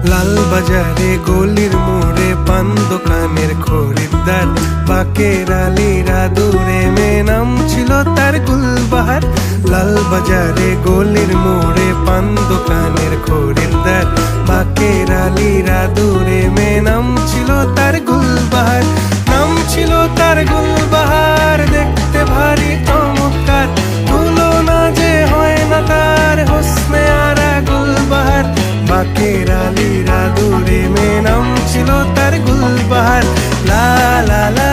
লাল বাজারে গলির মোড়ে পান দোকানের খরিদ্দার, বাকের আলীরা দূরে মেয়ে নাম ছিল তার গুলবাহার। লাল বাজারে গলির মোড়ে পান দোকানের খরিদ্দার, বাকের আলীরা দূরে মেয়ে নাম ছিল তার গুলবাহার। নাম ছিল তার গুলবাহার, দেখতে ভারী চমৎকার, তুলনা যে হয় না তার হোসনে আরা গুলবাহার। বাকের আলীরা দূরে মেয়ে নাম ছিল তার গুলবাহার। লা লা লা